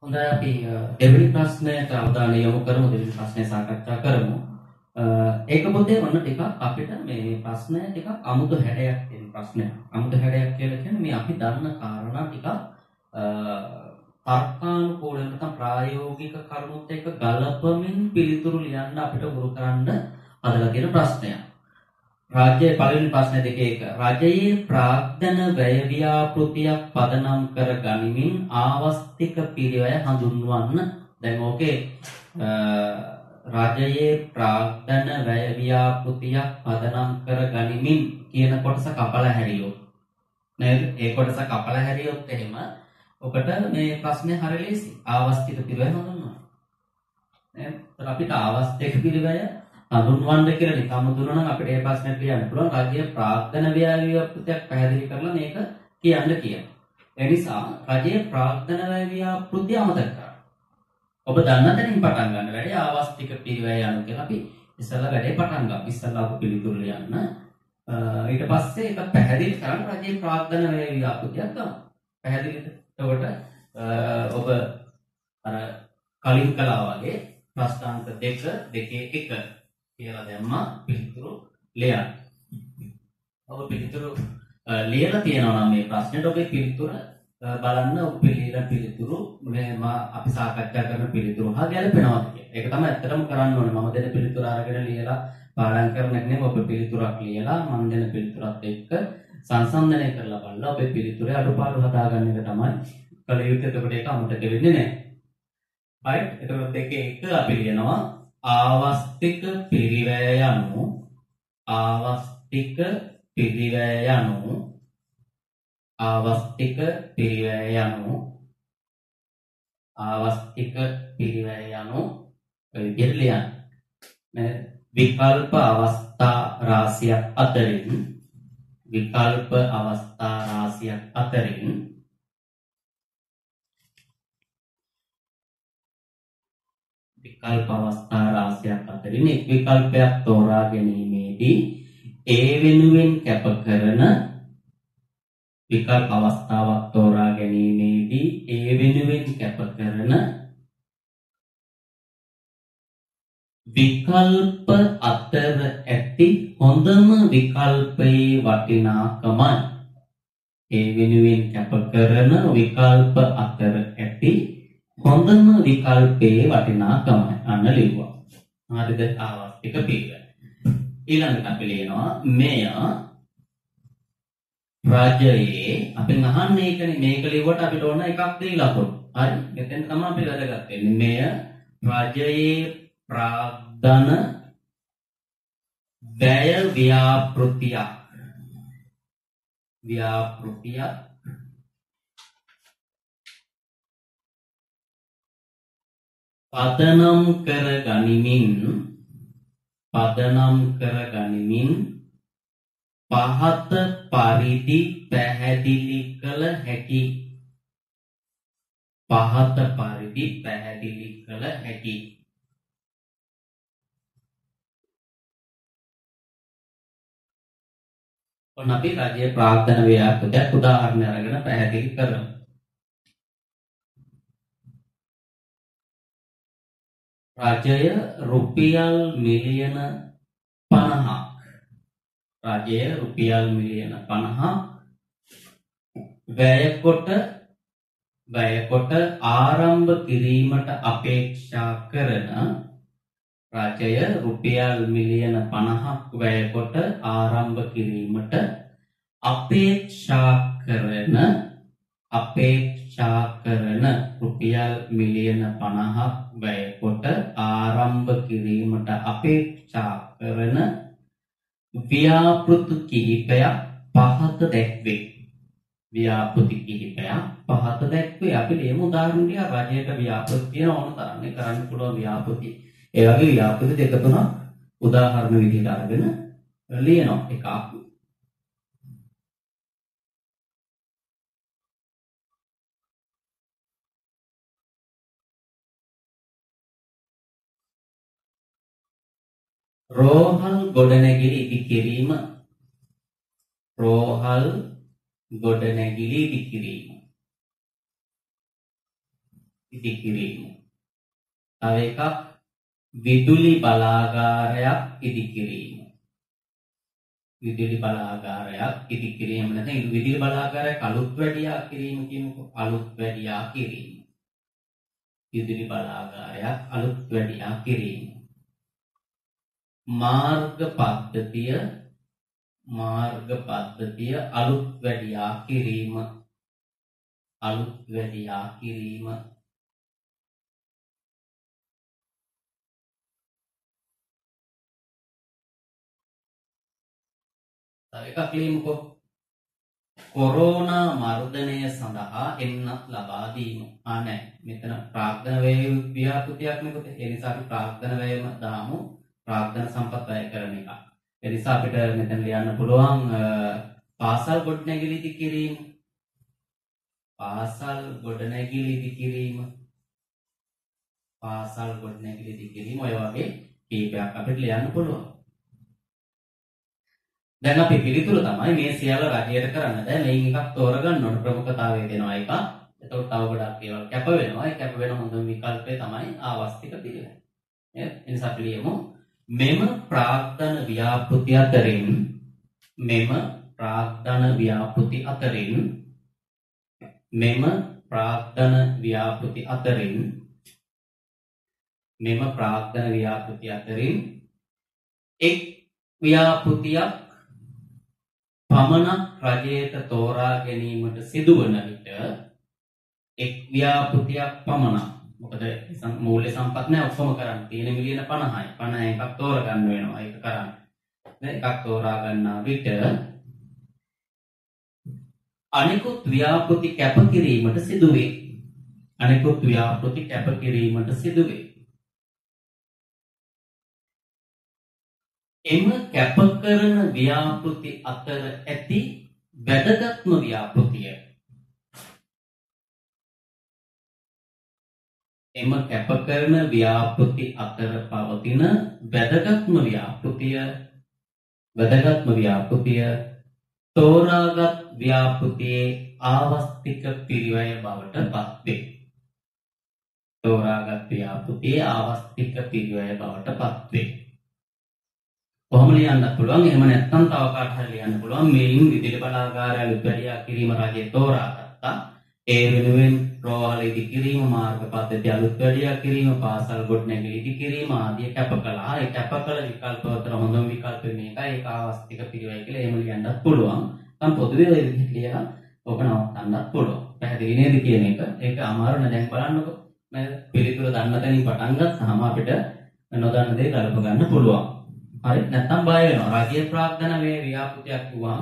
හොඳයි අපි දෙවෙනි ප්‍රශ්නයට අවධානය යොමු කරමු. දෙවෙනි ප්‍රශ්නය සාකච්ඡා කරමු. ඒක පොතේ වන්න ටිකක් අපිට මේ ප්‍රශ්නය ටිකක් අමුතු හැඩයක් තියෙන ප්‍රශ්නයක්. අමුතු හැඩයක් කියලා කියන්නේ මේ අපි දන්න කාරණා ටිකක් තර්කානුකූල නැත්නම් ප්‍රායෝගික කරුණුත් එක්ක ගලපමින් පිළිතුරු ලියන්න අපිට උරු කරන්න හදලා තියෙන ප්‍රශ්නයක්. රාජ්‍යයේ පළවෙනි ප්‍රශ්න දෙකේ එක. රජයේ ප්‍රාග්ධන වැය ව්‍යාපෘතියක් පදනම් කර ගනිමින් ආවස්තික පිරිවැය හඳුන්වන්න. දැන් ඕකේ රජයේ ප්‍රාග්ධන වැය ව්‍යාපෘතියක් පදනම් කර ගනිමින් කියන කොටස කපලා හැරියොත් නේද? ඒ කොටස කපලා හැරියොත් එහෙම ඔකට මේ ප්‍රශ්නේ හරිය ලේසි. ආවස්තික පිරිවැය හඳුන්වන්න. නේද? අපිට ආවස්තික පිරිවැය හඳුන්වන්න කියලා නිකම්ම දුන්නා නම් අපිට මේ ප්‍රශ්නේ කියන්න පුළුවන්. රජයේ ප්‍රාග්ධන වැය ව්‍යාපෘතියක් පැහැදිලි කරලා මේක කියන්න කියන. ඒ නිසා රජයේ ප්‍රාග්ධන වැය ව්‍යාපෘතිය අමතක කරන්න. ඔබ දන්න තැනින් පටන් ගන්න වැඩි ආවස්තික පිරිවැය යන කියලා අපි ඉස්සෙල්ලා වැඩේ පටන් ගමු. ඉස්සෙල්ලා අපි පිළිතුරු ලියන්න. ඊට පස්සේ ඒක පැහැදිලි කරන්න රජයේ ප්‍රාග්ධන වැය ව්‍යාපෘතියක් ගමු. පැහැදිලිද? එතකොට ඔබ අර කලින් කළා වගේ ප්‍රශ්නාංක 2 කියලා දැම්මා පිළිතුරු ලියන්න. ඔබ පිළිතුරු ලියලා තියෙනවා නම් මේ ප්‍රශ්නෙට ඔබේ පිළිතුර බලන්න ඔබ පිළිතුරු අපි සාකච්ඡා කරන පිළිතුරු හා ගැලපෙනවද කියලා. ඒක තමයි ඇත්තටම කරන්න ඕනේ. මම දෙන පිළිතුර අරගෙන ලියලා පාඩම් කරන එක නෙමෙයි. ඔබ පිළිතුරක් ලියලා මම දෙන පිළිතුරත් එක්ක සංසන්දනය කරලා බලලා ඔබේ පිළිතුරේ අඩුපාඩු හදාගන්න එක තමයි කල යුත්තේ. එතකොට ඒක අමතක වෙන්නේ නැහැ. right? එතකොට දෙකේ එක අපි ලියනවා ආවස්තික පිරිවැය යනු ආවස්තික පිරිවැය යනු ආවස්තික පිරිවැය යනු ආවස්තික පිරිවැය යනු විදිහට ලියන්න. විකල්ප අවස්ථා රාශියක් අතරින් විකල්ප අවස්ථා රාශියක් අතරින් විකල්ප අවස්ථා රාශියක් අතරින් එක් විකල්පයක් තෝරා ගැනීමේදී ඒ වෙනුවෙන් කැප කරන විකල්ප අවස්ථාවක් තෝරා ගැනීමේදී ඒ වෙනුවෙන් කැප කරන විකල්ප අතර ඇති හොඳම විකල්පයේ වටිනාකමයි. ඒ වෙනුවෙන් කැප කරන විකල්ප අතර ඇති හොඳම විකල්පයේ වටිනාකමයි. අන්න ලිව්වා. හරිද? ආවස්තික පිරිවැය. ඊළඟට අපි ලියනවා මෙය රජයේ අපි අහන්නේ ඒකනේ. මේක ලිව්වට අපිට ඕන එකක් දීලා ලකුණු. හරි. මෙතෙන් තමයි අපි වැදගත් වෙන්නේ. මෙය රජයේ ප්‍රාග්ධන වැය ව්‍යාපෘතියක් පදනම් කර ගනිමින් පහත පරිදි පැහැදිලි කළ හැකි. පහත පරිදි පැහැදිලි කළ හැකි. ඔන්න අපි රජයේ ප්‍රාග්ධන ව්‍යාපෘතියක් උදාහරණ අරගෙන පැහැදිලි කරමු. රජය රුපියල් මිලියන 50ක් රජය රුපියල් මිලියන 50ක් වැය කොට ආරම්භ කිරීමට අපේක්ෂා කරන රජය රුපියල් මිලියන 50ක් වැය කොට ආරම්භ කිරීමට අපේක්ෂා කරන රුපියල් මිලියන 50ක් වැය කොට ආරම්භ කිරීමට අපේක්ෂා කරන ව්‍යාපෘති කිහිපයක් පහත දැක්වේ. ව්‍යාපෘති කිහිපයක් පහත දැක්වේ. අපි ලියමු උදාහරණ ටික. රජයට ව්‍යාපෘති තියෙන ඕන තරම් කරන්න පුළුවන් ව්‍යාපෘති. ඒ වගේ ව්‍යාපෘති දෙක තුනක් උදාහරණ විදිහට අරගෙන ලියනවා. එකක් රෝහල් ගොඩනැගිලි ඉදිකිරීම. රෝහල් ගොඩනැගිලි ඉදිකිරීම. ඉදිකිරීම. තව එකක් විදුලි බලාගාරයක් ඉදිකිරීම. විදුලි බලාගාරයක් ඉදිකිරීම නැත්නම් විදුලි බලාගාරයක් අලුත් වැඩියා කිරීම කියමුකෝ. අලුත් වැඩියා කිරීම. විදුලි බලාගාරයක් අලුත් වැඩියා කිරීම. මාර්ග පද්ධතිය අලුත් වැඩියා කිරීම. අලුත් වැඩියා කිරීම. තව එකක් ලියමුකෝ. කොරෝනා මර්ධනය සඳහා එන්නත් ලබා දීම. නෑ මෙතන ප්‍රාග්ධන වැය ව්‍යාපෘතියක් නෙකොත් ඒ නිසා අපි ප්‍රාග්ධන වැයම දාමු. ප්‍රාග්ධන සම්පත් වැය කරන එක. ඒ නිසා අපිට මෙතන ලියන්න පුළුවන් පාසල් ගොඩනැගිලි ඉදි කිරීම. පාසල් ගොඩනැගිලි ඉදි කිරීම. පාසල් ගොඩනැගිලි ඉදි කිරීම ඔය වගේ කීපයක් අපිට ලියන්න පුළුවන්. දැන් අපි පිළිතුර තමයි මේ සියල්ල රජයට කරන්න. දැන් මේන් එකක් තෝරගන්න ඕන ප්‍රමුඛතාවය දෙනවා එක. එතකොට තව ගොඩක් දේවල් කැප වෙනවා. ඒ කැප වෙන හොඳම විකල්පය තමයි ආවස්තික පිළිවෙල. නේද? ඒ නිසා අපි ලියමු මෙම ප්‍රාග්ධන ව්‍යාපෘති අතරින් මෙම ප්‍රාග්ධන ව්‍යාපෘති අතරින් එක් ව්‍යාපෘතියක් පමණක් රජයට තෝරා ගැනීමට සිදුවන විට එක් ව්‍යාපෘතියක් පමණක්. මොකද මූල්‍ය සම්පත් නැහැ ඔක්කොම කරන්න. තියෙන මිලියන 50යි. 50 එකක් තෝරගන්න වෙනවා. ඒක කරන්න. දැන් එකක් තෝරා ගන්නා විට අනිකුත් ව්‍යාපෘති කැප කිරීමට සිදුවේ. එම කැප කරන ව්‍යාපෘති අතර ඇති වැදගත්ම ව්‍යාපෘතිය. එම කැප කරන ව්‍යාපෘති අතර පවතින වැදගත්ම ව්‍යාපෘතිය තෝරාගත් ව්‍යාපෘතියේ ආවස්තික පිරිවැය බවට පත්වේ. කොහොම ලියන්නත් පුළුවන්. එහෙම නැත්නම් තව කාට හරි ලියන්න පුළුවන්. මේන් විදුලි බලාගාරය විපරියා කිරීම රජය තෝරාගත්තා. ඒ වෙනුවෙන් රෝහල ඉදි කිරීම, මාර්ග පද්ධති අලුත් වැඩියා කිරීම, පාසල් ගොඩනැගිලි ඉදි කිරීම ආදී කැප කළා. ඒ කැප කළ විකල්ප අතර හොඳම විකල්පය මේකයි. ඒක ආවස්තික පිරිවැය කියලා එහෙම ලියන්නත් පුළුවන්. නම් පොදුවේ ඔය විදිහට ලියලා ඔක නවත්තන්නත් පුළුවන්. පැහැදිලි නේද කියන එක? ඒක අමාරු නෑ. දැන් බලන්නකො. මේ පිළිතුර දන්න තැනින් පටන් ගත්තාම අපිට නොදන්න දේ ගලප ගන්න පුළුවන්. හරි නැත්තම් බය වෙනවා. රජයේ ප්‍රාග්ධන වේ ව්‍යාපෘතියක් කිව්වම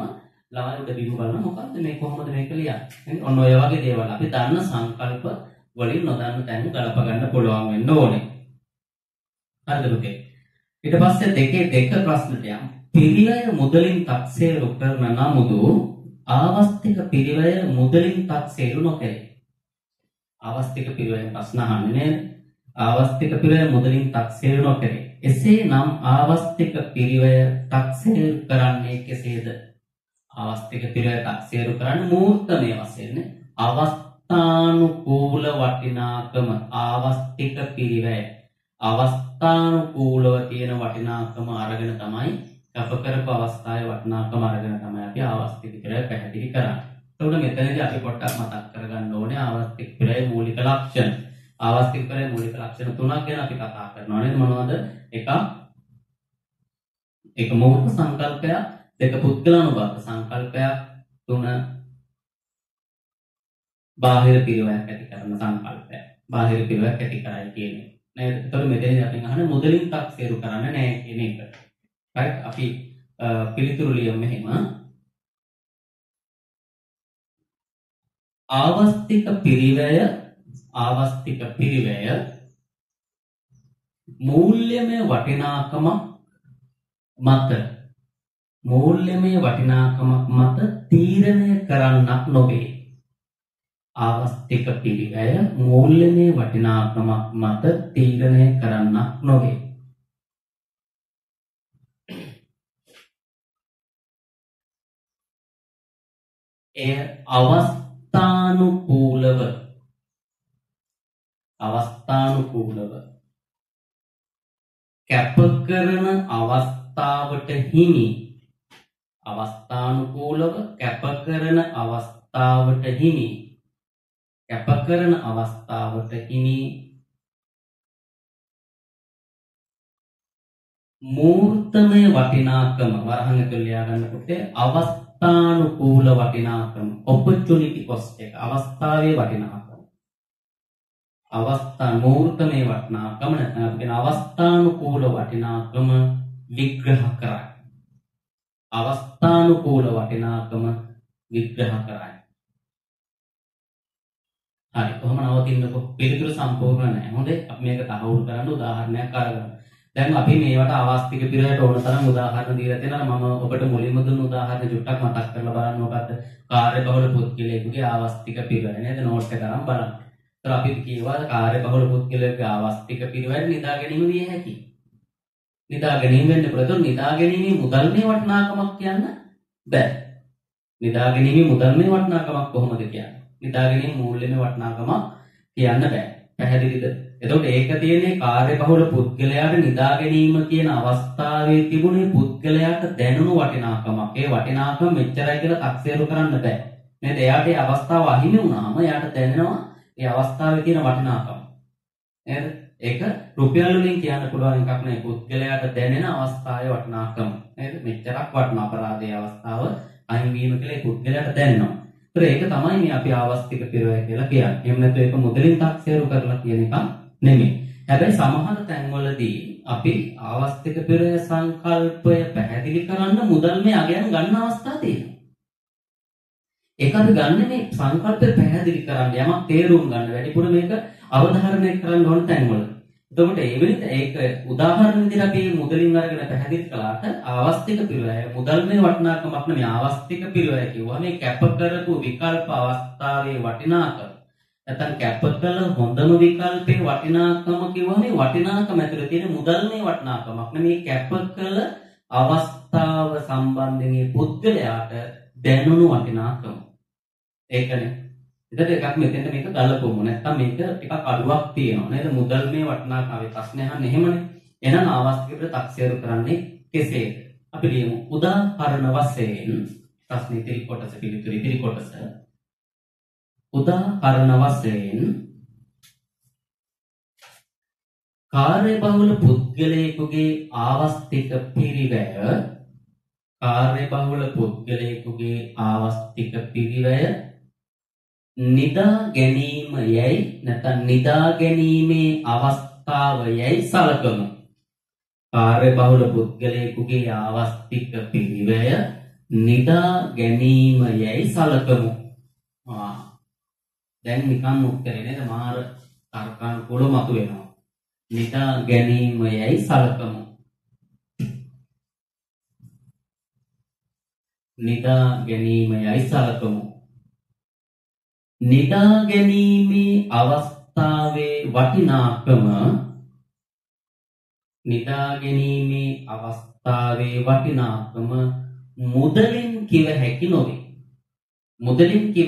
ළමයි උඩ බිම බලන මොකද්ද මේ කොහොමද මේක ලියන්නේ? ඔන්න ඔය වගේ දේවල් අපි දන්න සංකල්ප වලින් නොදන්න තැන් ගලප ගන්න පුළුවන් වෙන්න ඕනේ. හරිද පුතේ? ඊට පස්සේ දෙකේ දෙක ප්‍රශ්නට යමු. පිරිවැය මුදලින් තක්සේරු කරන නමුදු ආවස්තික පිරිවැය මුදලින් තක්සේරු නොකරේ. ආවස්තික පිරිවැය ප්‍රශ්න අහන්නේ නේද? ආවස්තික පිරිවැය මුදලින් තක්සේරු නොකරේ. එසේනම් ආවස්තික පිරිවැය තක්සේරු කරන්නේ කෙසේද? ආවස්තික පිරිවැය තක්සේරු කරන්නේ මූර්තමය වශයෙන් අවස්ථානුකූල වටිනාකම ආවස්තික පිරිවැය අවස්ථානුකූලව තියෙන වටිනාකම අරගෙන තමයි කැප කරපු අවස්ථාවේ වටිනාකම අරගෙන තමයි අපි ආවස්තික පිරිවැය පැහැදිලි කරන්නේ. එතකොට මෙතනදී අපි පොඩ්ඩක් මතක් කරගන්න ඕනේ ආවස්තික පිරිවැය මූලික ලක්ෂණ. ආවස්තික පිරිවැය මූලික ලක්ෂණ තුනක් ගැන අපි කතා කරනවා නේද? මොනවද? එක මූර්ත සංකල්පයක්, දෙක පුද්ගලානුභව සංකල්පයක්, තුන බාහිර පිරිවැයක් ඇති කරන සංකල්පයක්. බාහිර පිරිවැයක් ඇති කරයි කියන්නේ. නේද? එතකොට මෙතනදී අපි අහන්නේ මුදලින් තක්සේරු කරන්නේ නැහැ කියන එක. right? අපි පිළිතුරු ලියමු මෙහෙම. ආවස්තික පිරිවැය මූල්‍යමය වටිනාකමක් මත තීරණය කරන්නක් නොවේ. ආවස්තික පිරිවැය මූල්‍යමය වටිනාකමක් මත තීරණය කරන්නක් නොවේ. එය අවස්ථානුකූලව අවස්ථානුකූලව කැප කරන අවස්ථාවට හිමි අවස්ථානුකූලව කැප කරන අවස්ථාවට හිමි කැප කරන අවස්ථාවට හිමි මූර්තමය වටිනාකම වරහන් ඇතුළේ ලියා ගන්නකොට අවස්ථානුකූල වටිනාකම opportunity cost එක අවස්ථාවේ වටිනාකම අවස්ථා මූර්තමය වටිනාකම නැත්නම් අපි කියන අවස්ථානුකූල වටිනාකම විග්‍රහ කරයි අවස්ථානුකූල වටිනාකම විග්‍රහ කරයි හරි කොහොම නවතින්නකො පිළිතුරු සම්පූර්ණ නැහැ හොඳේ අපි මේක තහවුරු කරන්න උදාහරණයක් අරගමු දැන් අපි මේවට ආවස්තික පිරයට ඕන තරම් උදාහරණ දීලා තියෙනවා මම ඔබට මුලින්ම දුන්න උදාහරණ චුට්ටක් මතක් කරලා බලන්න මොකද්ද කාර්යබහුල පුද්ගලයෙකුගේ ආවස්තික පිරවැය නේද නෝට් එක අරන් බලන්න. ඒතර අපි කියවා කාර්යබහුල පුද්ගලයෙකුගේ ආවස්තික පිරවැය නිදා ගැනීම විය හැකියි. නිදා ගැනීම වෙන්න පුළුවන්. නිදා ගැනීමේ මුදල්මේ වටිනාකමක් කියන්න බෑ. නිදා ගැනීමේ මුදල්මේ වටිනාකමක් කොහොමද කියන්නේ? නිදා ගැනීම මූල්‍යමේ වටිනාකමක් කියන්න බෑ. පැහැදිලිද? එතකොට ඒක තියෙන්නේ කාර්යබහුල පුද්ගලයාට නිදා ගැනීම කියන අවස්ථාවේ තිබුණේ පුද්ගලයාට දැනුණු වටිනාකමක්. ඒ වටිනාකම මෙච්චරයි කියලා තක්සේරු කරන්න බෑ. නේද? එයාට ඒ අවස්ථාව අහිමි වුණාම එයාට දැනෙනවා ඒ අවස්ථාවේ තියෙන වටිනාකම. නේද? ඒක රුපියල් වලින් කියන්න පුළුවන් එකක් නෙවෙයි. පුද්ගලයාට දැනෙන අවස්ථාවේ වටිනාකම. නේද? මෙච්චරක් වටින අපරාධයේ අවස්ථාව අහිමි වීම කියලා ඒ පුද්ගලයාට දැනෙනවා. ඒතර ඒක තමයි මේ අපි ආවස්තික පිරවැය කියලා කියන්නේ. එහෙම නැත්නම් ඒක මුදලින් තක්සේරු කරලා කියන එක නෙමෙයි. හැබැයි සමහර තැන්වලදී අපි ආවස්තික පිරවැය සංකල්පය පැහැදිලි කරන්න මුදල්මය අගයන් ගන්න අවස්ථා තියෙනවා. ඒක අපි ගන්න මේ සංකල්පය පැහැදිලි කරන්න යමක් තේරුම් ගන්න වැඩිපුර මේක අවධාරණය කරන්න ඕන තැන්වල. එතකොට ඒ වෙලෙත් ඒක උදාහරණ විදිහට අපි මුදලින් අරගෙන පැහැදිලි කළාට ආවස්තික පිරවැය මුදල්මය වටිනාකමක් නෙමෙයි ආවස්තික පිරවැය කිව්වා මේ කැප කරපු විකල්ප අවස්ථාවේ වටිනාකම. නැත්නම් කැප කළ හොඳම විකල්පේ වටිනාකම කිව්වා මේ වටිනාකම ඇතුලේ තියෙන මුදල්මය වටිනාකමක් නෙමෙයි කැප කළ අවස්ථාව සම්බන්ධයෙන් පුද්ගලයාට දැනුණු වටිනාකම. ඒකනේ. එතකොට එකක් මෙතෙන්ට මේක ගලපමු. නැත්නම් මේක ටිකක් අඩුවක් තියෙනවා නේද? මුදල්මය වටිනාකමේ ප්‍රශ්නේ අහන්නේ එහෙමනේ. එහෙනම් ආවස්තිකයට තක්සේරු කරන්නේ කෙසේද? අපි ලියමු උදාහරණ වශයෙන් ප්‍රශ්නේ ඉතිරි කොටස පිළිතුරු ඉතිරි කොටස උදාහරණ වශයෙන් කාර්යබහුල පුද්ගලයෙකුගේ ආවස්තික පිරිවැය නිදා ගැනීම යයි නැත්නම් නිදා ගැනීමේ අවස්ථාව යයි සලකමු. කාර්යබහුල පුද්ගලයෙකුගේ ආවස්තික පිරිවැය නිදා ගැනීම යයි සලකමු. දැන් නිකන් උත්තරේ නේද? මාර තර්කානුකූලව මතුවෙනවා. නිදා ගැනීම යයි සලකමු. නිදා ගැනීම යයි සලකමු. නිදා ගැනීමේ අවස්ථාවේ වටිනාකම මුදලින් කිව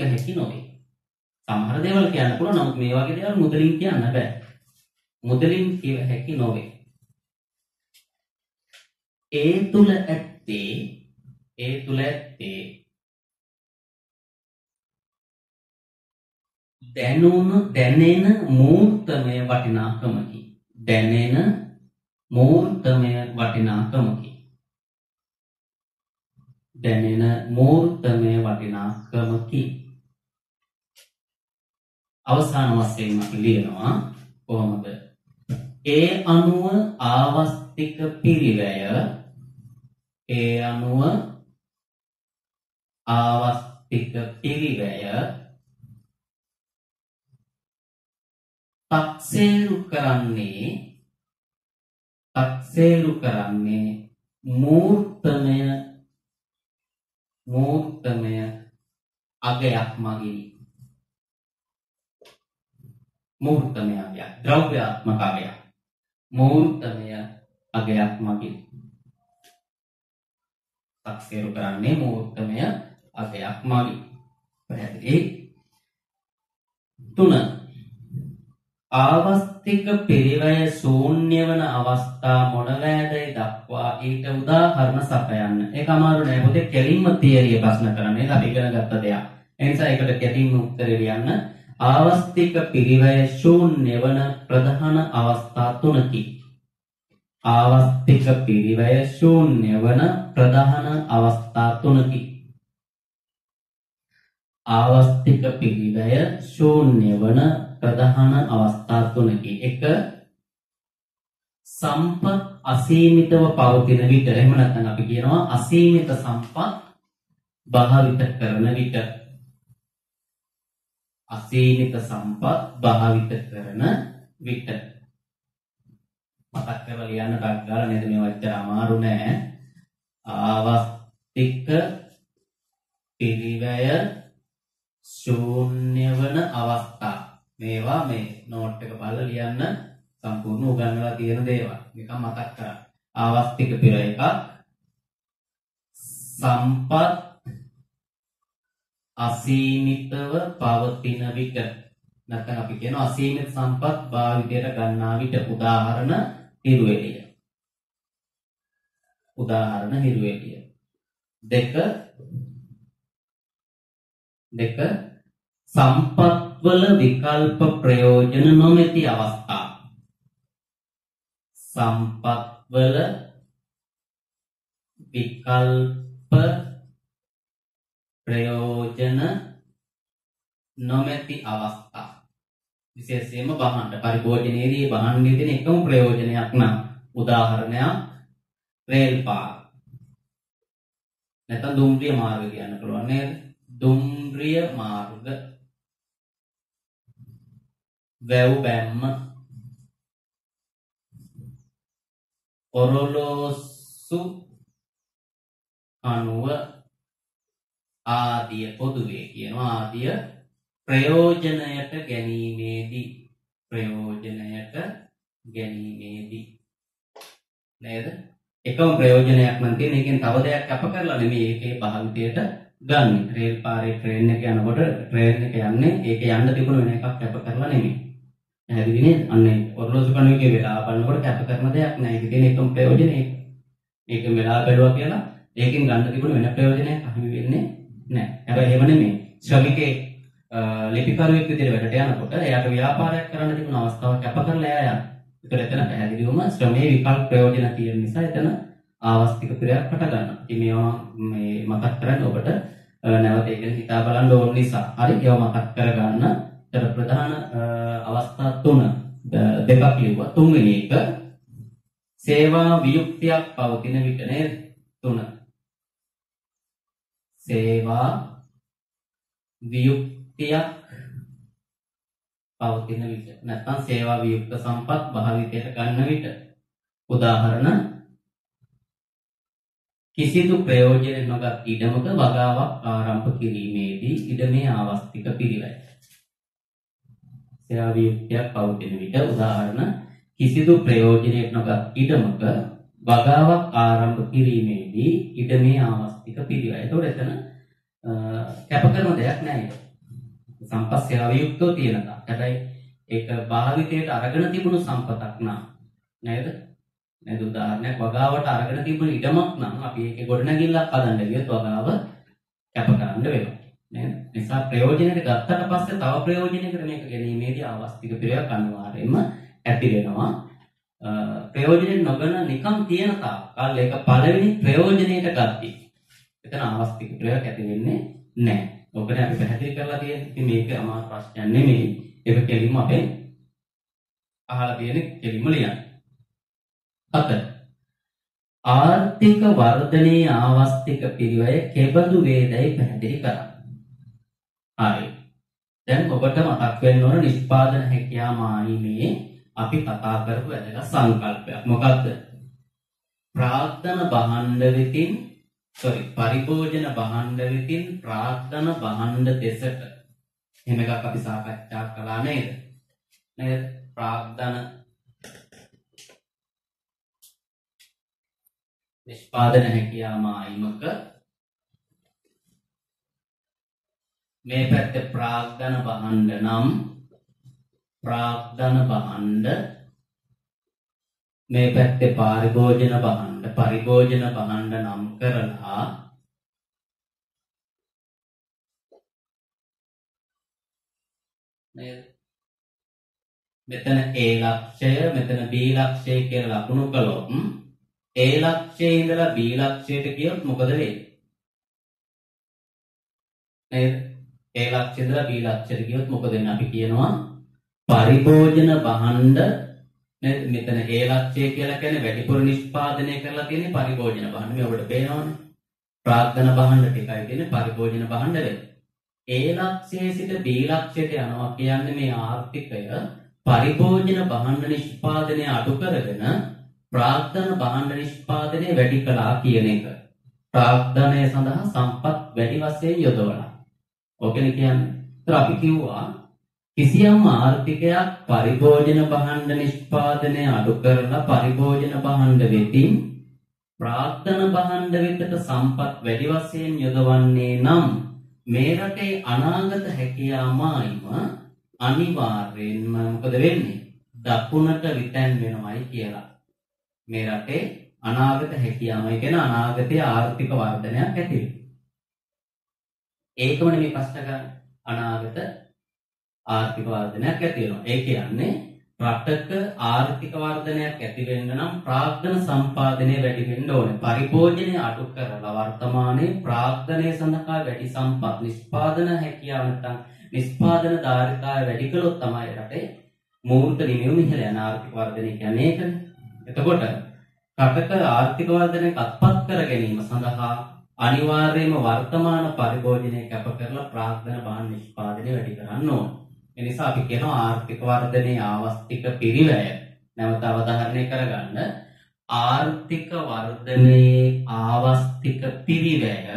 හැකි නොවේ. සමහර දේවල් කියන්න පුළුවන් නමුත් මේ වගේ දේවල් මුදලින් කියන්න බෑ. මුදලින් කිව හැකි නොවේ. ඒ තුල ඇත්තේ දැනෙන මූර්තමය වටිනාකමකි. අවසාන වශයෙන් අපි ලියනවා කොහොමද? ඒ අනුව ආවස්තික පිරිවැය තක්සේරු කරන්නේ මූර්තමය අගයක් මගිනි. මූර්තමය අගයක්, ද්‍රව්‍යාත්මක අගයක්. මූර්තමය අගයක් මගිනි. තක්සේරු කරන්නේ මූර්තමය අගයක් මගිනි. පැහැදිලි? 3 ආවස්තික පිරිවැය ශූන්‍ය වන අවස්ථා මොනවැදයි දක්වා ඊට උදාහරණ සපයන්න. ඒක අමාරු නෑ පොතේ කෙලින්ම තියරිය ප්‍රශ්න කරන්නේ. ඒක අපි ඉගෙන ගත්ත දෙයක්. ඒ නිසා ඒකට කෙටින්ම උත්තරේ ලියන්න. ආවස්තික පිරිවැය ශූන්‍ය වන ප්‍රධාන අවස්ථා තුනකි. ආවස්තික පිරිවැය ශූන්‍ය වන ප්‍රධාන අවස්ථා තුනකි. ආවස්තික පිරිවැය ශූන්‍ය වන ප්‍රධාන අවස්ථා තුනකි. 1. සම්පත් අසීමිතව පවතින විට. එහෙම නැත්නම් අපි කියනවා අසීමිත සම්පත් භාවිත කරන විට. අසීමිත සම්පත් භාවිත කරන විට. මතක් කරලා ලියන්න ටක් ගාලා නේද? මේ වචන අමාරු නෑ. ආවස්තික පිරිවැය ශූන්‍ය වන අවස්ථා. මේවා මේ නෝට් එක බලලා ලියන්න සම්පූර්ණ උගන්වලා තියෙන දේවල්. නිකන් මතක් කරගන්න. ආවස්තික පිරිවැය එකක්. සම්පත් අසීමිතව පවතින විට. නැත්නම් අපි කියනවා අසීමිත සම්පත් භාවිතයට ගන්නා විට. උදාහරණ හිරුවෙලිය. උදාහරණ හිරුවෙලිය. 2 සම්පත්වල විකල්ප ප්‍රයෝජන නොමැති අවස්ථා. සම්පත්වල විකල්ප ප්‍රයෝජන නොමැති අවස්ථා. විශේෂයෙන්ම බහන්න පරිභෝජනයේදී බහන්නේ තියෙන එකම ප්‍රයෝජනයක් නම් උදාහරණයක් රේල් පාර. නැත්නම් දුම්රිය මාර්ග කියන්න පුළුවන් නේද? දුම්රිය මාර්ග. වැව් බැම්ම. ඔරලෝසු අණුව ආදිය පොදුවේ කියනවා. ආදිය ප්‍රයෝජනයට ගැනීමේදී. ප්‍රයෝජනයට ගැනීමේදී නේද? එකම ප්‍රයෝජනයක් නම් තියෙන. එකෙන් තව දෙයක් අප කරලා නෙමෙයි ඒකේ භාවිතයට ගන්න. රේල් පාරේ ට්‍රේන් එක යනකොට ට්‍රේන් එක යන්නේ ඒක යන්න තිබුණ වෙන එකක් කැප කරලා නෙමෙයි. පැහැදිලි නේද? අන්නේ ඔරලෝසු කණුවේ වෙලාව බලනකොට කැප කරන දෙයක් නෑ. ඒක තියෙන එකම ප්‍රයෝජනය ඒක. ඒක වෙලාව බැලුවා කියලා ඒකෙන් ගන්න තිබුණ වෙන ප්‍රයෝජනයක් අහිමි වෙන්නේ නෑ. හැබැයි එහෙම නෙමෙයි. ශ්‍රමිකේ ලිපිකරුවෙක් විදිහට වැඩට යනකොට එයාට ව්‍යාපාරයක් කරන්න තිබුණ අවස්ථාවක් කැප කරලා එයා යනවා. ඒකට එතන පැහැදිලිවම ශ්‍රමයේ විකල්ප ප්‍රයෝජන තියෙන නිසා එතන ආවස්තික පිරියක් හට ගන්නවා. ඉතින් මේවා මේ මතක් කරගන්න ඔබට නැවත ඒක හිතා බලන්න ඕන නිසා. හරි ඒවා මතක් කරගන්න. ඒතර ප්‍රධාන අවස්ථා තුන දෙකක් ලියුවා. තුන්වෙනි එක සේවා වියුක්තියක් පවතින විට නේද? 3. සේවා වියුක්තියක් පවතින විට. නැත්නම් සේවා වියුක්ත සම්පත් භාවිතයට ගන්න විට. උදාහරණ කිසිදු ප්‍රයෝජනයක් නොගත් ඉඩමක වගාවක් ආරම්භ කිරීමේදී ඉඩමේ ආවස්තික පිරිවැය. සේවා වියුක්තියක් පවතින විට. උදාහරණ කිසිදු ප්‍රයෝජනයක් නොගත් ඉඩමක වගාවක් ආරම්භ කිරීමේදී ඉඩමේ ආවස්තික පිරිවැය. ඒතකොට එතන කැප කරන දෙයක් නෑ. සම්පත් සේවා වියුක්තව තියෙනවා. හැබැයි ඒක භාවිතයට අරගෙන තිබුණු සම්පතක් නා නේද? නේද? උදාහරණයක් වගාවට අරගෙන තිබුණු ඉඩමක් නම් අපි ඒකේ ගොඩනැගිල්ලක් හදන්න ගියොත් වගාව කැප කරන්න වෙනවා. නේද? නිසා ප්‍රයෝජනෙට ගත්තට පස්සේ තව ප්‍රයෝජනයකට මේක ගැනීමේදී ආවස්තික පිරියක් අනිවාර්යයෙන්ම ඇති වෙනවා. ප්‍රයෝජනෙට නොගන නිකම් තියෙන තාක්කල් ඒක පළවෙනි ප්‍රයෝජනයට ගත්තී. එතන ආවස්තික පිරියක් ඇති වෙන්නේ නැහැ. ඔබට අපි පැහැදිලි කරලා තියෙන්නේ. ඉතින් මේක අමාරු ප්‍රශ්නයක් නෙමෙයි. ඒක කෙලින්ම අපේ අහලා තියෙන කෙලින්ම ලියන්න. 4. ආර්ථික වර්ධනයේ ආවස්තික පිරිවැය කෙබඳු වේදයි පැහැදිලි කරන්න. හරි. දැන් ඔබට මතක් වෙන්න ඕන නිෂ්පාදන හැකියාව මායිමේ අපි කතා කරපු වැදගත් සංකල්පයක්. මොකක්ද? ප්‍රාග්ධන භාණ්ඩ වෙතින් පරිභෝජන භාණ්ඩ වෙතින් ප්‍රාග්ධන භාණ්ඩ දෙසට. එහෙම එකක් අපි සාකච්ඡා කළා නේද? නේද? ප්‍රාග්ධන නිෂ්පාදන හැකියාව මායිමක මේ පැත්තේ ප්‍රාග්ධන භාණ්ඩ නම් ප්‍රාග්ධන භාණ්ඩ මේ පැත්තේ පරිභෝජන භාණ්ඩ නම් කරලා නේද? මෙතන A ලක්ෂය මෙතන B ලක්ෂය කියලා ලකුණු කළොත් A ලක්ෂයේ ඉඳලා B ලක්ෂයට ගියොත් මොකද වෙන්නේ? නේද? A ලක්ෂයේ ඉඳලා B ලක්ෂයට ගියොත් මොකද වෙන්නේ? අපි කියනවා පරිභෝජන භාණ්ඩ නේද? මෙතන A ලක්ෂය කියලා කියන්නේ වැඩිපුර නිෂ්පාදනය කරලා තියෙන පරිභෝජන භාණ්ඩ. මේ ඔබට පේනවනේ. ප්‍රාග්ධන භාණ්ඩ ටිකයි තියෙන පරිභෝජන භාණ්ඩ වෙන්නේ. A ලක්ෂයේ සිට B ලක්ෂයට යනවා කියන්නේ මේ ආර්ථිකය පරිභෝජන භාණ්ඩ නිෂ්පාදනය අඩු කරගෙන ප්‍රාග්ධන භාණ්ඩ නිෂ්පාදනය වැඩි කළා කියන එක. ප්‍රාග්ධනය සඳහා සම්පත් වැඩි වශයෙන් යොදවලා. ඕකනේ කියන්නේ. ඒතර අපි කිව්වා කිසියම් ආර්ථිකයක් පරිභෝජන භාණ්ඩ නිෂ්පාදනය අඩු කරලා පරිභෝජන භාණ්ඩ වෙතින් ප්‍රාග්ධන භාණ්ඩ වෙතට සම්පත් වැඩි වශයෙන් යොදවන්නේ නම් මේ රටේ අනාගත හැකියාවයිම අනිවාර්යෙන්ම මොකද වෙන්නේ? දකුණට විතැන් වෙනවයි කියලා. මේ රටේ අනාගත හැකියාවයි කියන අනාගතයේ ආර්ථික වර්ධනයක් ඇති වෙනවා. ඒකම නෙමෙයි ප්‍රශ්න කරන්නේ. අනාගත ආර්ථික වර්ධනයක් ඇති වෙනවා. ඒ කියන්නේ රටක ආර්ථික වර්ධනයක් ඇති වෙන්න නම් ප්‍රාග්ධන සම්පාදනය වැඩි වෙන්න ඕනේ. පරිභෝජනය අඩු කරලා වර්තමානයේ ප්‍රාග්ධනය සඳහා වැඩි සම්පත් නිෂ්පාදන හැකියාව නැත්නම් නිෂ්පාදන ධාරිතාවය වැඩි කළොත් තමයි රටේ මූර්ත නියම ඉහළ යන ආර්ථික වර්ධනය කියන්නේ ඒකනේ. එතකොට රටක ආර්ථික වර්ධනයක් අත්පත් කර ගැනීම සඳහා අනිවාර්යයෙන්ම වර්තමාන පරිභෝජනය කැප කරලා ප්‍රාග්ධන භාණ්ඩ නිෂ්පාදනය වැඩි කරන්න ඕනේ. ඒ නිසා අපි කියනවා ආර්ථික වර්ධනයේ ආවස්තික පිරිවැය නැවත අවධාරණය කරගන්න. ආර්ථික වර්ධනයේ ආවස්තික පිරිවැය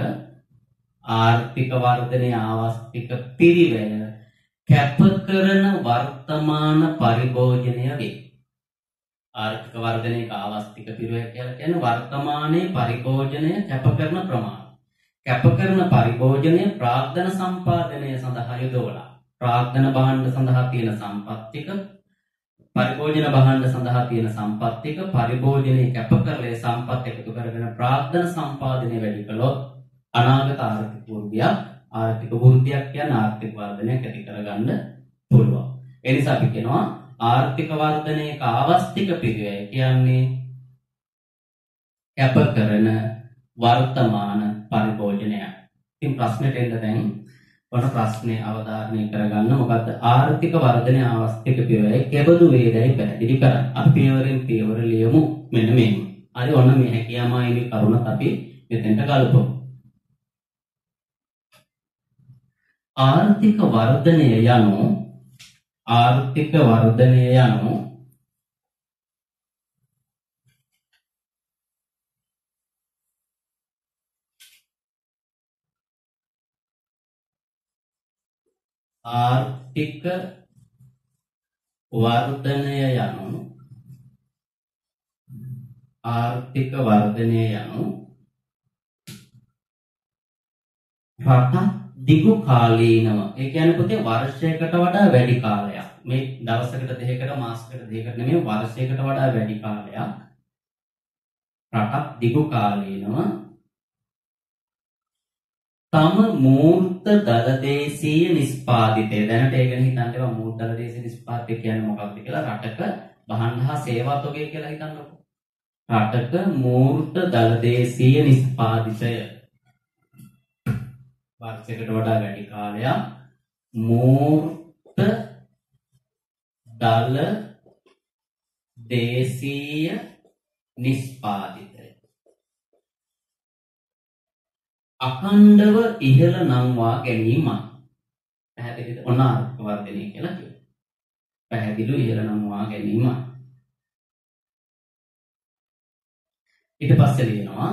කැප කරන වර්තමාන පරිභෝජනය වේ. ආර්ථික වර්ධනයේ ආවස්තික පිරිවැය කියලා කියන්නේ වර්තමානයේ පරිභෝජනය කැප කරන ප්‍රමාණය. කැප කරන පරිභෝජනය ප්‍රාග්ධන සම්පාදනය සඳහා යොදවලා ප්‍රාග්ධන භාණ්ඩ සඳහා තියෙන සම්පත්තික පරිභෝජන භාණ්ඩ සඳහා තියෙන සම්පත්තික පරිභෝජනයේ කැප කරලා සම්පත් එකතු කරගෙන ප්‍රාග්ධන සම්පාදනය වැඩි කළොත් අනාගත ආර්ථික වෘද්ධියක් කියන්නේ ආර්ථික වර්ධනයක් ඇති කරගන්න පුළුවන්. ඒ නිසා අපි කියනවා ආර්ථික වර්ධනයේ ආවස්තික පිරිවැය කියන්නේ කැප කරන වර්තමාන පරිභෝජනය. ඉතින් ප්‍රශ්නෙට එන්න දැන් ඔන්න ප්‍රශ්නේ අවධාරණය කරගන්න. මොකද්ද ආර්ථික වර්ධනයේ ආවස්තික පිරිවැය කෙබඳු වේදයි පැහැදිලි කරන්න. අපි පියවරෙන් පියවර ලියමු මෙන්න මේක. හරි ඔන්න මේ හැකියාමයි කරුණත් අපි මෙතෙන්ට ගලපමු. ආර්ථික වර්ධනය යනු රට දිගු කාලීනව ඒ කියන්නේ පුතේ වර්ෂයකට වඩා වැඩි කාලයක් මේ දවසකට දෙකකට මාසයකට දෙකකට නෙමෙයි වර්ෂයකට වඩා වැඩි කාලයක් රටක් දිගු කාලීනව තම මූර්ත දලදේශීය නිෂ්පාදිතය දැනට ඒ ගැන හිතන්න එපා මූර්ත දලදේශීය නිෂ්පාදිතය කියන්නේ මොකක්ද කියලා රටක භාණ්ඩ හා සේවා තොගය කියලා හිතන්නකෝ රටක මූර්ත දලදේශීය නිෂ්පාදිතය වර්ෂයකට වඩා වැඩි කාලයක් මූර්ත දල දේශීය නිෂ්පාදිතය අඛණ්ඩව ඉහළ නංවා ගැනීම පැහැදිලිද ඔන්න ආර්ථික වර්ධනය කියලා කියනවා පැහැදිලිව ඉහළ නංවා ගැනීම ඊට පස්සේ ලියනවා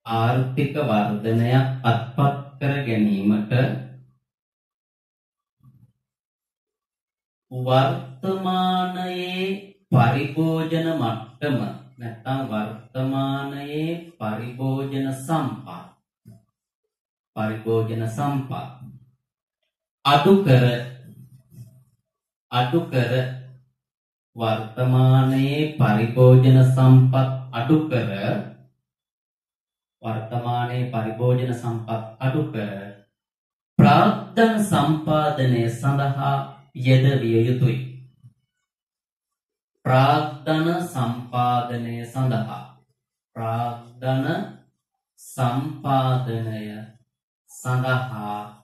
ආර්ථික වර්ධනයක් අත්පත් කර ගැනීමට වර්තමානයේ පරිභෝජන මට්ටම නැත්නම් වර්තමානයේ පරිභෝජන සම්පත් අඩු කර වර්තමානයේ පරිභෝජන සම්පත් අඩු කර ප්‍රාග්ධන සම්පාදනය සඳහා යෙදවිය යුතුයි. ප්‍රාග්ධන සම්පාදනය සඳහා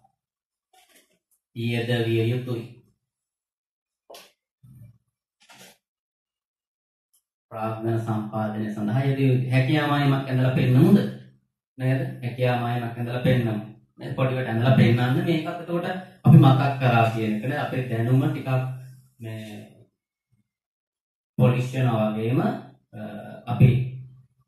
යෙදවිය යුතුයි. ප්‍රාග්ධන සම්පාදනය සඳහා යෙදිය යුතුයි. හැකියා මායිමක් ඇඳලා පෙන්නමුද? නේද? හැකියා මායිමක් ඇඳලා පෙන්නමු. මේ පොඩිවට ඇඳලා පෙන්නන්න මේකත් එතකොට අපි මතක් කරා කියන එකනේ අපේ දැනුම ටිකක් මේ පොලිෂ් වෙනවා වගේම අපි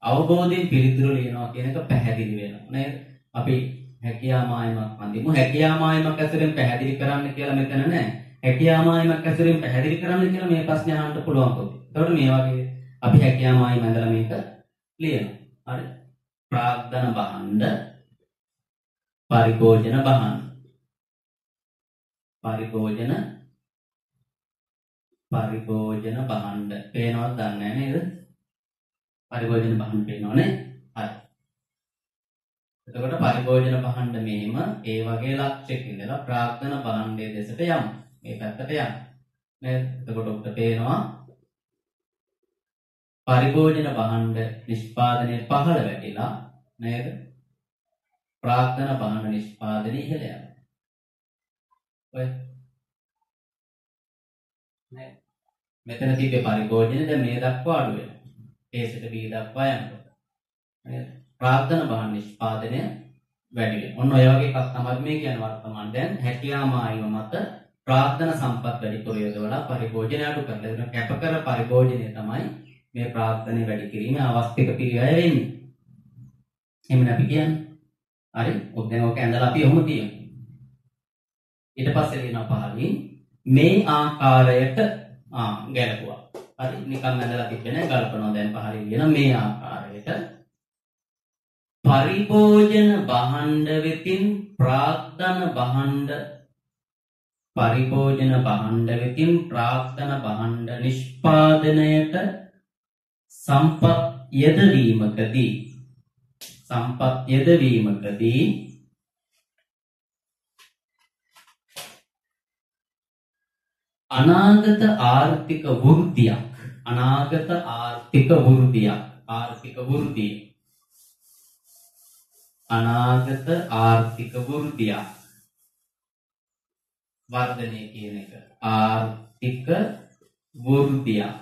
අවබෝධයෙන් පිළිතුරු ලියනවා කියන එක පැහැදිලි වෙනවා නේද? අපි හැකියා මායිමක් අඳිමු. හැකියා මායිමක් ඇසුරෙන් පැහැදිලි කරන්න කියලා මෙතන නැහැ. හැකියා මායිමක් ඇසුරෙන් පැහැදිලි කරන්න කියලා මේ ප්‍රශ්නේ අහන්න පුළුවන් පොත. එතකොට මේ වගේ අපි හැකියා මායිම ඇඳලා මේක ලියනවා. හරි. ප්‍රාග්ධන භාණ්ඩ පරිභෝජන භාණ්ඩ පේනවද දන්නේ නැහැ නේද? පරිභෝජන භාණ්ඩ පේනවනේ. හරි. එතකොට පරිභෝජන භාණ්ඩ මෙහෙම ඒ වගේ ලක්ෂයක ඉඳලා ප්‍රාග්ධන භාණ්ඩයේ දෙසට යමු. මේ පැත්තට යමු. නේද? එතකොට ඔබට පේනවා පරිභෝජන භාණ්ඩ නිෂ්පාදනයේ පහළ වැටිලා නේද? ප්‍රාග්ධන භාණ්ඩ නිෂ්පාදනය ඉහළ යනවා. ඔය නේද? මෙතන තිබ්බේ පරිභෝජනේ දැන් මේ දක්වා අඩු වෙනවා. A සිට B දක්වා යනකොට. නේද? ප්‍රාග්ධන භාණ්ඩ නිෂ්පාදනය වැඩි වෙනවා. ඔන්න ඔය වගේ එකක් තමයි මේ කියන්නේ වර්තමාන දැන් හැකියා මායිම මත ප්‍රාග්ධන සම්පත් වැඩිපුර යොදවලා පරිභෝජනය අඩු කරලා දෙන කැපකර පරිභෝජනය තමයි මේ ප්‍රාග්ධනය වැඩි කිරීමේ අවස්ථික පිළිවෙල වෙන්නේ. එහෙම අපි කියන්නේ. හරි. ඔක් දැන් ඔක ඇඳලා අපි ඔහොම තියමු. ඊට පස්සේ වෙනවා පහලින් මේ ආකාරයට ගැලපුවා. හරි. නිකන් ඇඳලා තිබෙන්නේ ගලපනවා දැන් පහලින් කියන මේ ආකාරයට පරිභෝජන භාණ්ඩ වෙතින් ප්‍රාග්ධන භාණ්ඩ නිෂ්පාදනයට සම්පත් යෙදවීමකදී අනාගත ආර්ථික වෘද්ධියක් වර්ධනය කියන එක ආර්ථික වෘද්ධියක්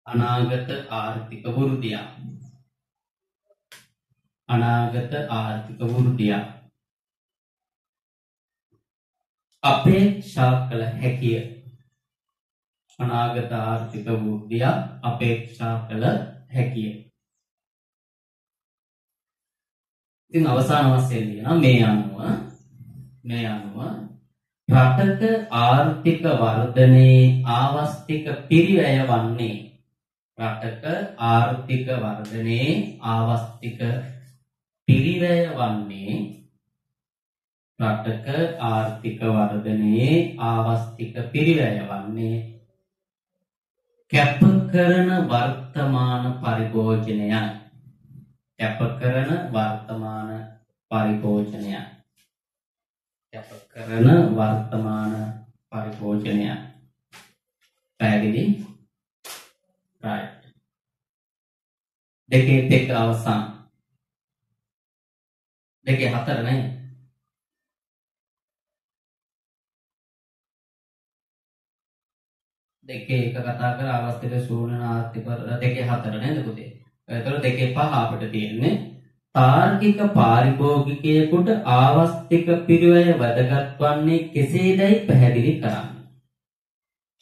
අනාගත ආර්ථික වෘද්ධියක් අපේක්ෂා කළ හැකිය. අනාගත ආර්ථික වෘද්ධියක් අපේක්ෂා කළ හැකිය. ඉතින් අවසාන වශයෙන් කියනවා මේ අනුව රටක ආර්ථික වර්ධනයේ ආවස්තික පිරිවැය වන්නේ කැප කරන වර්තමාන පරිභෝජනය පැහැදිලි right දෙකේ දෙක අවසන් දෙකේ හතර නේ දෙකේ එක කතා කර අවස්ථික ශූන්‍ය ආර්ථික දෙකේ හතර නේද පුතේ. ඒතර දෙකේ පහ අපිට තියෙන්නේ තාර්කික පාරිභෝගිකයෙකුට ආවස්තික පිරිවැය වැදගත් වන්නේ කෙසේදයි පැහැදිලි කරන්න.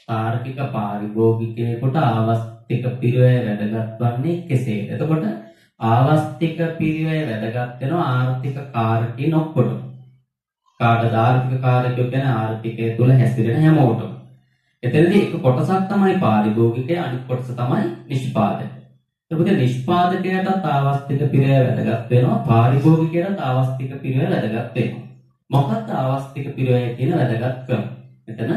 තාර්කික පාරිභෝගිකයෙකුට ආවස්තික පිරිවැය වැදගත් වන්නේ කෙසේද? එතකොට ආවස්තික පිරිවැය වැදගත් වෙනවා ආර්ථික කාරකීන් ඔක්කොටම. කාටද ආර්ථික කාරකයෝ කියන ආර්ථිකය තුල හැසිරෙන හැමෝටම. එතනදී එක කොටසක් තමයි පාරිභෝගිකය, අනිත් කොටස තමයි නිෂ්පාදක. එතකොට නිෂ්පාදකයටත් ආවස්තික පිරය වැදගත් වෙනවා, පාරිභෝගිකයටත් ආවස්තික පිරය වැදගත් වෙනවා. මොකක්ද ආවස්තික පිරය කියන වැදගත්කම? එතන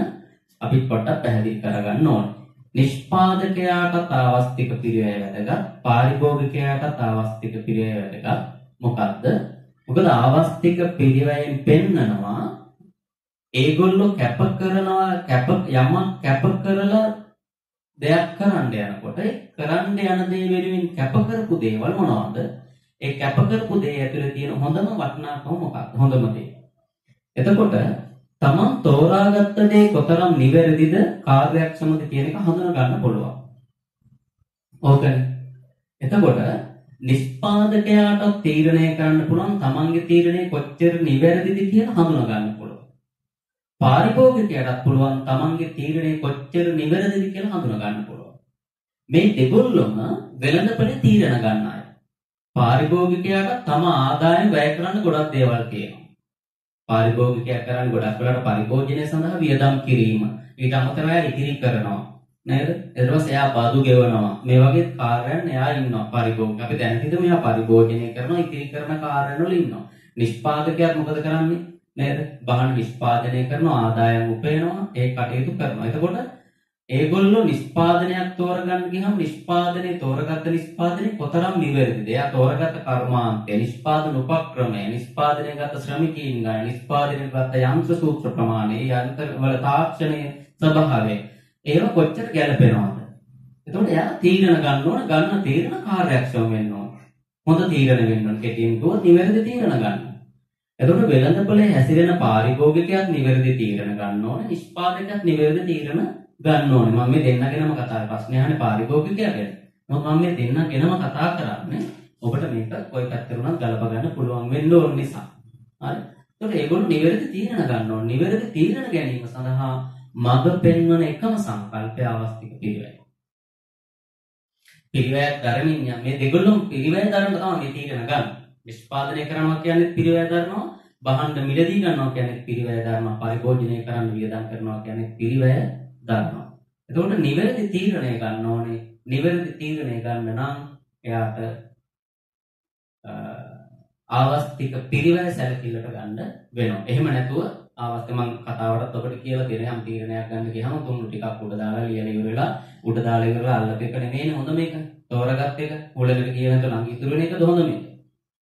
අපි පොඩ්ඩක් පැහැදිලි කරගන්න ඕනේ. නිෂ්පාදකයාටත් ආවස්තික පිරය වැදගත්, පාරිභෝගිකයාටත් ආවස්තික පිරය වැදගත්. මොකද්ද? මොකද ආවස්තික පිරයෙන් පෙන්නනවා ඒගොල්ලෝ කැප කරලා දෙයක් කරන්න යනකොට කරන්න යන දේ වෙනුවෙන් කැප කරපු දේවල් මොනවද? ඒ කැප කරපු දේ ඇතුලේ තියෙන හොඳම වටිනාකම මොකක්ද? හොඳම දේ. එතකොට තමන් තෝරාගත්ත දේ කොතරම් නිවැරදිද, කාර්යක්ෂමද කියන එක හඳුනා ගන්න පුළුවන්. ඕකනේ. එතකොට නිෂ්පාදකයාට තීරණය කරන්න පුළුවන් තමන්ගේ තීරණය කොච්චර නිවැරදිද කියලා හඳුනා ගන්න පුළුවන්. පාරිභෝගිකයාට පුළුවන් තමන්ගේ තීරණය කොච්චර නිවැරදිද කියලා හඳුනා ගන්න පුළුවන්. මේ දෙගොල්ලොම වෙළඳපොලේ තීරණ ගන්න අය. පාරිභෝගිකයාට තම ආදායම වැය කරන්න ගොඩක් දේවල් තියෙනවා. පාරිභෝගිකයා කරන්නේ ගොඩක් වෙලාවට පරිභෝජනය සඳහා වියදම් කිරීම. ඊට අමතරව ඉතිරි කරනවා. නේද? ඊට පස්සේ එයා බදු ගෙවනවා. මේ වගේ කාර්යයන් එයා ඉන්නවා පරිභෝගික. අපි දැන් හිතමු එයා පරිභෝජනය කරනවා, ඉතිරි කරන කාර්යයන් වල ඉන්නවා. නිෂ්පාදකයා මොකද කරන්නේ? නේද? බහන නිෂ්පාදනය කරනවා, ආදායම් උපයනවා, ඒ කටයුතු කරනවා. එතකොට ඒගොල්ලෝ නිෂ්පාදනයක් තෝරගන්න ගියහම තෝරගත්ත නිෂ්පාදනය කොතරම් නිවැරදිද? එයා තෝරගත්ත කර්මාන්තය, නිෂ්පාදන උපක්‍රමය, නිෂ්පාදනය ගත ශ්‍රමිකයින් ගාන, නිෂ්පාදනය ගත යන්ත්‍ර සූත්‍ර ප්‍රමාණය, යන්ත්‍ර වල තාක්ෂණයේ ස්වභාවය, ඒව කොච්චර ගැළපෙනවද? එතකොට එයා තීරණ ගන්න ඕන, ගන්න තීරණ කාර්යක්ෂම වෙන්න ඕන. හොඳ තීරණ වෙන්න ඕන. කෙටියෙන් කිව්වොත් නිවැරදි තීරණ ගන්න. එතකොට වෙළඳපොලේ හැසිරෙන පාරිභෝගිකයාත් නිවැරදි තීරණ ගන්න ඕනේ, නිෂ්පාදකයාත් නිවැරදි තීරණ ගන්න ඕනේ. මම මේ දෙන්නගෙනම කතා ප්‍රශ්නේ අහන්නේ පාරිභෝගිකයා ගැන. මොකද මම මේ දෙන්නගෙනම කතා කරන්නේ ඔබට මේක කොයි පැත්තට උනත් ගලප ගන්න පුළුවන් වෙන්න ඕන නිසා. හරි. එතකොට ඒගොල්ලෝ නිවැරදි තීරණ ගන්න ඕනේ. නිවැරදි තීරණ ගැනීම සඳහා මඟ පෙන්වන එකම සංකල්පය අවස්තික පිළිවෙල. පිළිවෙල ධර්මින් මේ දෙගොල්ලොම පිළිවෙල ධර්ම තමයි මේ තීරණ ගන්න. නිෂ්පාදනය කරනවා කියන්නේ පිළිවෙල ධර්මනවා, බහන්න මිලදී ගන්නවා කියන්නේ පිළිවෙල ධර්මනවා, පරිභෝජනය කරන්න වියදම් කරනවා කියන්නේ පිළිවෙල ධර්මනවා. එතකොට නිවැරදි තීරණය ගන්න ඕනේ. නිවැරදි තීරණය ගන්න නම් එයාට ආවස්තික පිළිවෙල සැලකිල්ලට ගන්න වෙනවා. එහෙම නැතුව ආවස්ත මම කතාවටත් ඔබට කියලා දෙන යම් තීරණයක් ගන්න ගියාම තුන්ු ටිකක් උඩ දාලා ලියලා ඉවරලා අල්ලප එක නෙමෙයි හොඳ මේක. තෝරගත්ත එක උඩකට කියන එක ළඟ ඉතුරු වෙන එකද හොඳ මේක.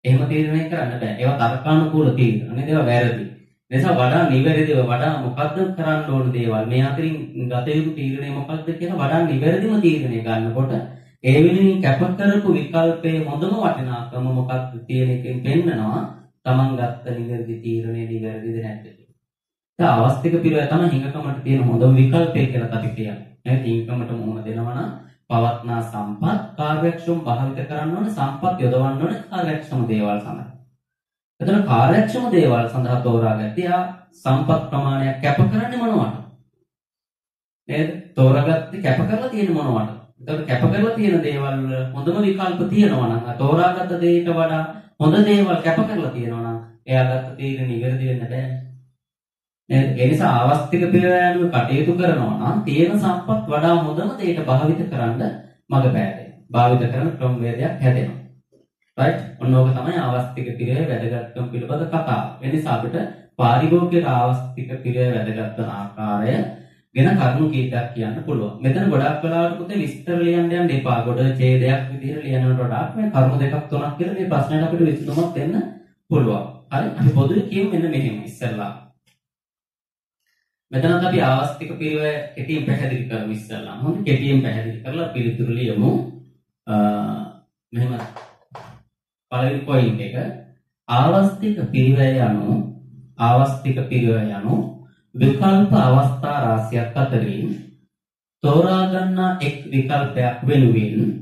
එහෙම තීරණය කරන්න බෑ. ඒවා තර්කානුකූල තීරණ. නේද? ඒවා වැරදි. නිසා වඩා නිවැරදිව වඩා මොකද්ද කරන්න ඕන දේවල් මේ අතරින් ගත යුතු තීරණය මොකක්ද කියලා වඩා නිවැරදිම තීරණය ගන්නකොට ඒ වෙනුවෙන් කැප කරපු විකල්පයේ හොඳම වටිනාකම මොකක්ද තියෙන එකෙන් පෙන්නනවා තමන් ගත්ත නිවැරදි තීරණය නිවැරදිද නැද්ද කියලා. ඒ අවස්තික පිළිවෙල තමයි හිඟකමට තියෙන හොඳම විකල්පය කියලා අපි කියන්නේ. නේද? හිඟකමට මුහුණ දෙනවා නම් පවත්නා සම්පත් කාර්යක්ෂම භාවිත කරන්න ඕනේ, සම්පත් යොදවන්න ඕනේ කාර්යක්ෂම දේවල් සඳහා. එතන කාර්යක්ෂම දේවල් සඳහා තෝරාගත්තේ සම්පත් ප්‍රමාණයක් කැප කරන්නේ මොනවද? නේද? තෝරාගත්තේ කැප කරලා තියෙන මොනවද? එතකොට කැප කරලා තියෙන දේවල් හොඳම විකල්ප තියෙනවා නම් තෝරාගත්ත දේට වඩා හොඳ දේවල් කැප කරලා තියෙනවා නම් එයා ගත්ත තීරණ නිවැරදි වෙන්න බෑ. නේද? ඒ නිසා ආවස්තික පිළිවෙලව කටයුතු කරනවා නම් තියෙන සම්පත් වඩා හොඳම දේට භාවිත කරන්න මඟ පෑදෙනවා. භාවිත කරන ක්‍රමවේදයක් හැදෙනවා. right? ඔන්නෝක තමයි ආවස්තික පිළිවෙල වැදගත්කම පිළිබඳ කතාව. ඒ නිසා අපිට පාරිභෝගික ආවස්තික පිළිවෙල වැදගත් වන ආකාරය ගැන කරුණු කීපයක් කියන්න පුළුවන්. මෙතන ගොඩක් වෙලාවට පුතේ විස්තර ලියන්න යන්න එපා. ගොඩ ඡේදයක් විදිහට ලියනවට වඩා මේ කරුණු දෙකක් තුනක් කියලා මේ ප්‍රශ්නයට අපිට විසඳුමක් දෙන්න පුළුවන්. හරි? අපි පොදුවේ කියමු මෙන්න මෙහෙම ඉස්සෙල්ලා. මෙතනත් අපි ආවස්තික පිළිවෙල කෙටියෙන් පැහැදිලි කරමු ඉස්සෙල්ලා. හොඳ කෙටියෙන් පැහැදිලි කරලා පිළිතුරු ලියමු. මෙහෙම පළවෙනි පොයින්ට් එක ආවස්තික පිළිවෙල යනු විකල්ප අවස්ථා රාශියක් අතරින් තෝරා ගන්නා එක් විකල්පයක් වෙනුවෙන්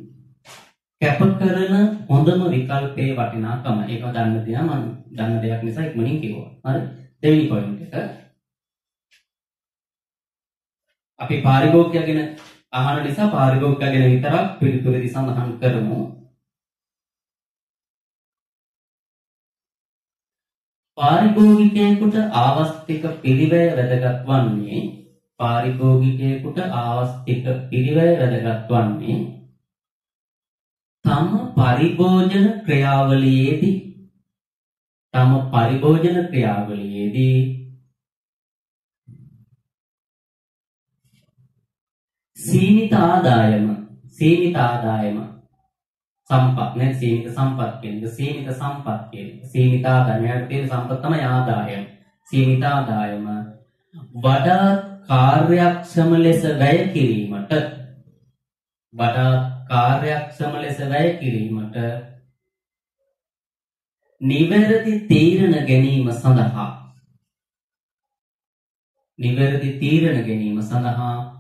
කැප කරන හොඳම විකල්පයේ වටිනාකම. ඒක දන්න දෙයක් නිසා ඉක්මනින් කිව්වා. හරි? දෙවෙනි පොයින්ට් එක අපි පාරිභෝගිකයා ගැන අහන නිසා පාරිභෝගිකයා ගැන විතරක් පිළිතුරේදී සඳහන් කරමු. පාරිභෝගිකයෙකුට ආවස්තික පිරිවැය වැදගත් වන්නේ පාරිභෝගිකයෙකුට ආවස්තික පිරිවැය වැදගත් වන්නේ තම පරිභෝජන ක්‍රියාවලියේදී සීමිත ආදායම සම්පත් නේ සීමිත සම්පත් කියන්නේ සීමිත ආදායමයට තියෙන සම්පත් තමයි ආදායම. සීමිත ආදායම වඩා කාර්යක්ෂම ලෙස වැය කිරීමට නිවැරදි තීරණ ගැනීම සඳහා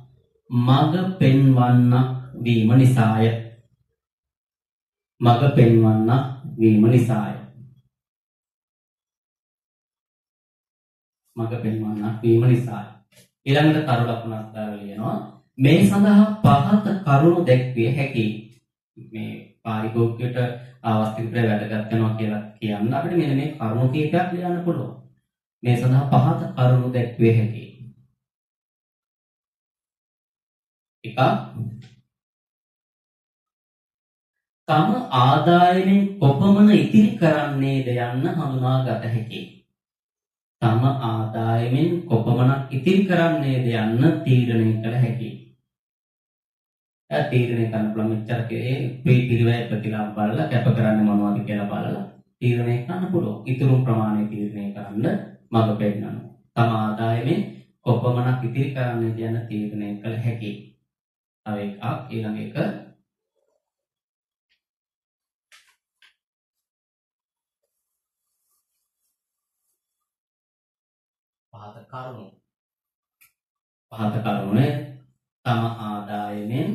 මඟ පෙන්වන්නක් වීම නිසාය. ඊළඟට තරු ලකුණක් දාලා ලියනවා. මේ සඳහා පහත කරුණු දැක්විය හැකි. මේ පාරිභෝගිකයට ආවස්තික ප්‍රය වැදගත් වෙනවා කියලා කියන්න අපිට මෙන්න මේ කරුණු කීපයක් ලියන්න පුළුවන්. මේ සඳහා පහත කරුණු දැක්විය හැකි. එක තම ආදායමෙන් කොපමණ ඉතිරි කරන්නේද යන්න හඳුනාගත හැකියි. තම ආදායමෙන් කොපමණක් ඉතිරි කරන්නේද යන්න තීරණය කළ හැකියි. තීරණය කරන්න පුළුවන් මෙච්චරකේ පිරිවැය ප්‍රතිලාභ බලලා කැප කරන්නේ මොනවද කියලා බලලා තීරණය කරන්න පුළුවන්. ඉතුරු ප්‍රමාණය තීරණය කරන්න මඟ පෙන්නනවා. තම ආදායමෙන් කොපමණක් ඉතිරි කරන්නේද යන්න තීරණය කළ හැකියි. තව එකක් ඊළඟ එක පහත කරුණේ තම ආදායමෙන්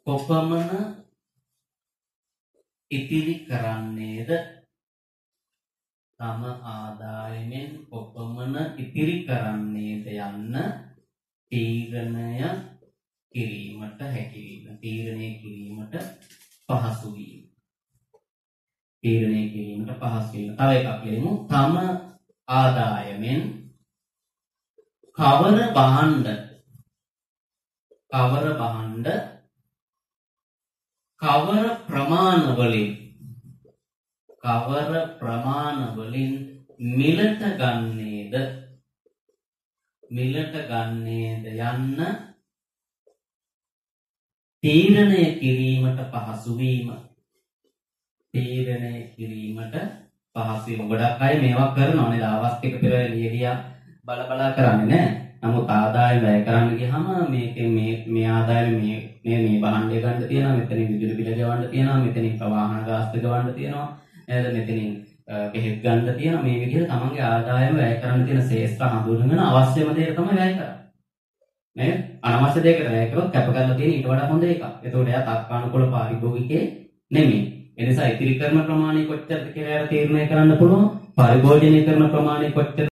කොපමණ ඉතිරි කරන්නේද යන්න තීරණය කිරීමට පහසු වීම. තව එකක් ලියමු. තම ආදායමෙන් කවර භාණ්ඩ කවර ප්‍රමාණවලින් මිලට ගන්නේද යන්න තීරණය කිරීමට පහසු වීම. ගොඩක් අය මේවා කරනවා නේද? ආවස්තික පෙරවැය ලියලියා බලා කරන්නේ නැහැ. නමුත් ආදායම වැය කරන්න ගියාම මේකේ මේ ආදායම මේ භාණ්ඩය ගන්න තියෙනවා, මෙතනින් විදුලි බිල ගෙවන්න තියෙනවා, මෙතනින් වාහන ගාස්තු ගෙවන්න තියෙනවා, නේද? මෙතනින් බෙහෙත් ගන්න තියෙනවා. මේ විදිහට තමන්ගේ ආදායම වැය කරන්න තියෙන ශේෂ්ත්‍ර හඳුනගෙන අවශ්‍යම දේට තමයි වැය කරන්නේ. නේද? අනවශ්‍ය දෙයකට වැය කරොත් කැප කරලා තියෙන ඊට වඩා හොඳ එකක්. එතකොට එයා තර්කානුකූල පාරිභෝගිකේ නෙමෙයි. එනිසා ඉතිරි කරන ප්‍රමාණය කොච්චරද කියලා තීරණය කරන්න පුළුවන්. පරිභෝජනය කරන ප්‍රමාණය කොච්චර